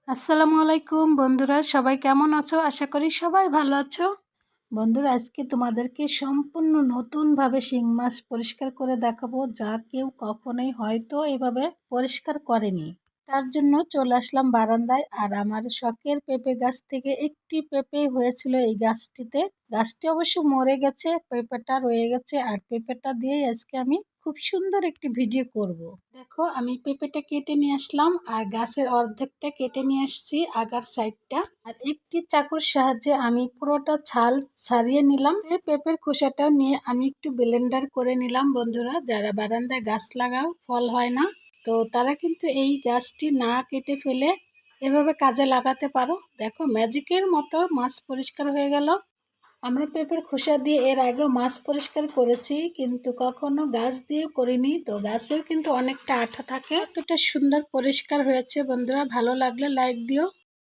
আসসালামু আলাইকুম বন্ধুরা, সবাই কেমন আছো? আশা করি সবাই ভালো আছো। বন্ধুরা, আজকে তোমাদেরকে সম্পূর্ণ নতুনভাবে শিং মাছ পরিষ্কার করে দেখাবো, যা কেউ কখনোই হয়তো এভাবে পরিষ্কার করেনি। তার জন্য চলে আসলাম বারান্দায়। আর আমার শখের পেঁপে গাছ থেকে একটি পেঁপে হয়েছিল এই গাছটিতে। গাছটি অবশ্য মরে গেছে, পেঁপেটা রয়ে গেছে। আর পেঁপেটা দিয়েই আজকে আমি খুব সুন্দর একটি ভিডিও করব। দেখো, আমি পেঁপেটা কেটে নিয়ে আসলাম আর গাছের অর্ধেকটা কেটে নিয়ে আসছি, আগার সাইডটা। আর একটি চাকুর সাহায্যে আমি পুরোটা ছাল ছাড়িয়ে নিলাম। এই পেঁপের খোসাটা নিয়ে আমি একটু ব্লেন্ডার করে নিলাম। বন্ধুরা, যারা বারান্দায় গাছ লাগাও, ফল হয় না, তো তারা কিন্তু এই গাছটি না কেটে ফেলে এভাবে কাজে লাগাতে পারো। দেখো, ম্যাজিকের মতো মাছ পরিষ্কার হয়ে গেল। আমরা পেঁপের খোসা দিয়ে এর আগেও মাছ পরিষ্কার করেছি, কিন্তু কখনো গাছ দিয়ে করিনি। তো গাছেও কিন্তু অনেকটা আঠা থাকে। এতটা সুন্দর পরিষ্কার হয়েছে। বন্ধুরা, ভালো লাগলে লাইক দিও।